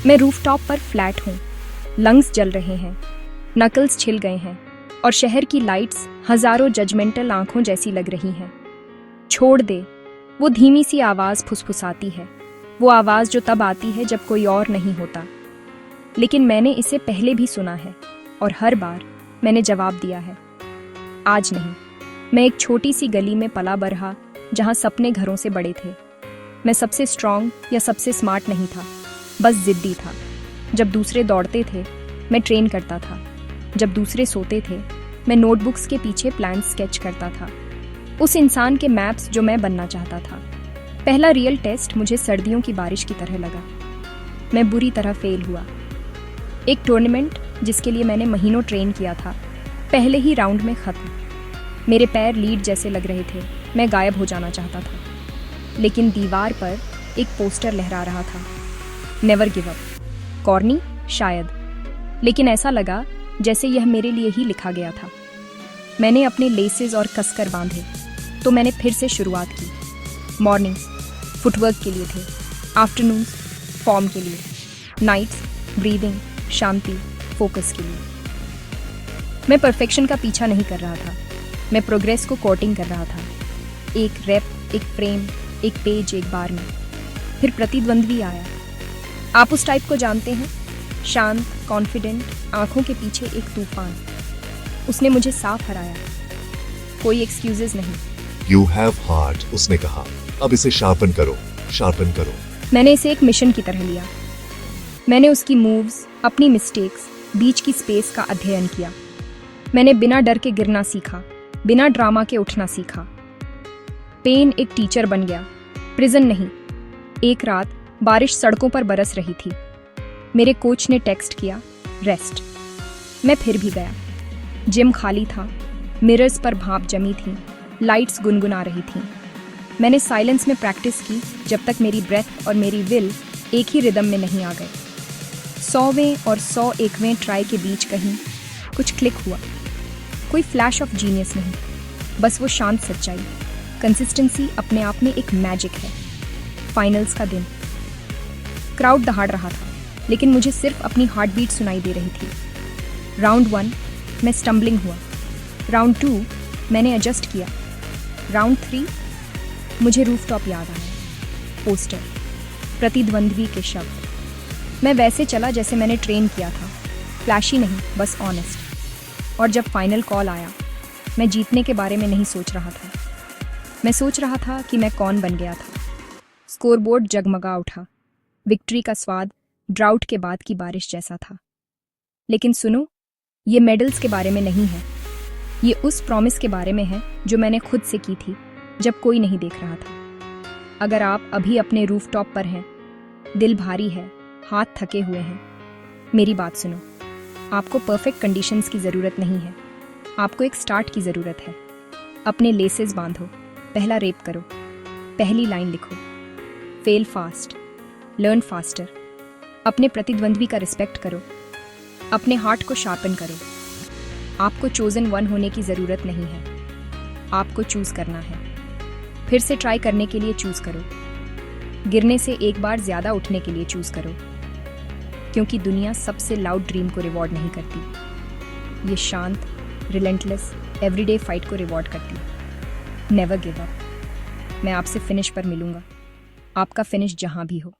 मैं रूफटॉप पर फ्लैट हूँ, लंग्स जल रहे हैं, नकल्स छिल गए हैं और शहर की लाइट्स हजारों जजमेंटल आंखों जैसी लग रही हैं। छोड़ दे, वो धीमी सी आवाज़ फुसफुसाती है, वो आवाज़ जो तब आती है जब कोई और नहीं होता। लेकिन मैंने इसे पहले भी सुना है और हर बार मैंने जवाब दिया है, आज नहीं। मैं एक छोटी सी गली में पला बढ़ा जहाँ सपने घरों से बड़े थे। मैं सबसे स्ट्रांग या सबसे स्मार्ट नहीं था, बस जिद्दी था। जब दूसरे दौड़ते थे मैं ट्रेन करता था, जब दूसरे सोते थे मैं नोटबुक्स के पीछे प्लान स्केच करता था, उस इंसान के मैप्स जो मैं बनना चाहता था। पहला रियल टेस्ट मुझे सर्दियों की बारिश की तरह लगा। मैं बुरी तरह फेल हुआ। एक टूर्नामेंट जिसके लिए मैंने महीनों ट्रेन किया था, पहले ही राउंड में खत्म। मेरे पैर लीड जैसे लग रहे थे, मैं गायब हो जाना चाहता था। लेकिन दीवार पर एक पोस्टर लहरा रहा था, नेवर गिव अप। कॉर्नी शायद, लेकिन ऐसा लगा जैसे यह मेरे लिए ही लिखा गया था। मैंने अपने लेसेस और कसकर बांधे तो मैंने फिर से शुरुआत की। मॉर्निंग्स फुटवर्क के लिए थे, आफ्टरनून्स फॉर्म के लिए, नाइट्स ब्रीदिंग, शांति, फोकस के लिए। मैं परफेक्शन का पीछा नहीं कर रहा था, मैं प्रोग्रेस को कोटिंग कर रहा था। एक रैप, एक फ्रेम, एक पेज, एक बार में। फिर प्रतिद्वंद्वी आया। आप उस टाइप को जानते हैं, शांत, कॉन्फिडेंट, आंखों के पीछे एक तूफान। उसने मुझे साफ हराया, कोई एक्सक्यूजेस नहीं। You have heart, उसने कहा। अब इसे शार्पन करो, शार्पन करो। मैंने इसे एक मिशन की तरह लिया। मैंने उसकी मूव्स, अपनी मिस्टेक्स, बीच की स्पेस का अध्ययन किया। मैंने बिना डर के गिरना सीखा, बिना ड्रामा के उठना सीखा। पेन एक टीचर बन गया, प्रिजन नहीं। एक रात बारिश सड़कों पर बरस रही थी। मेरे कोच ने टेक्स्ट किया, रेस्ट। मैं फिर भी गया। जिम खाली था, मिरर्स पर भाप जमी थी, लाइट्स गुनगुना रही थीं। मैंने साइलेंस में प्रैक्टिस की जब तक मेरी ब्रेथ और मेरी विल एक ही रिदम में नहीं आ गए। 100वें और 101वें ट्राई के बीच कहीं कुछ क्लिक हुआ। कोई फ्लैश ऑफ जीनियस नहीं, बस वो शांत सच्चाई। कंसिस्टेंसी अपने आप में एक मैजिक है। फाइनल्स का दिन, क्राउड दहाड़ रहा था, लेकिन मुझे सिर्फ अपनी हार्ट बीट सुनाई दे रही थी। राउंड 1 मैं स्टम्बलिंग हुआ, राउंड 2 मैंने एडजस्ट किया, राउंड 3 मुझे रूफटॉप याद आया, पोस्टर, प्रतिद्वंद्वी के शब्द। मैं वैसे चला जैसे मैंने ट्रेन किया था, फ्लैशी नहीं, बस ऑनेस्ट। और जब फाइनल कॉल आया, मैं जीतने के बारे में नहीं सोच रहा था, मैं सोच रहा था कि मैं कौन बन गया था। स्कोरबोर्ड जगमगा उठा, विक्ट्री का स्वाद ड्राउट के बाद की बारिश जैसा था। लेकिन सुनो, ये मेडल्स के बारे में नहीं है, ये उस प्रॉमिस के बारे में है जो मैंने खुद से की थी जब कोई नहीं देख रहा था। अगर आप अभी अपने रूफटॉप पर हैं, दिल भारी है, हाथ थके हुए हैं, मेरी बात सुनो। आपको परफेक्ट कंडीशंस की ज़रूरत नहीं है, आपको एक स्टार्ट की ज़रूरत है। अपने लेसेस बांधो, पहला रेप करो, पहली लाइन लिखो, फेल फास्ट, लर्न फास्टर। अपने प्रतिद्वंद्वी का रिस्पेक्ट करो, अपने हार्ट को शार्पन करो। आपको चोजन वन होने की ज़रूरत नहीं है, आपको चूज़ करना है। फिर से ट्राई करने के लिए चूज़ करो, गिरने से एक बार ज़्यादा उठने के लिए चूज़ करो, क्योंकि दुनिया सबसे लाउड ड्रीम को रिवॉर्ड नहीं करती, ये शांत, रिलेंटलेस, एवरीडे फाइट को रिवॉर्ड करती है। Never give up. मैं आपसे फिनिश पर मिलूंगा, आपका फिनिश जहां भी हो।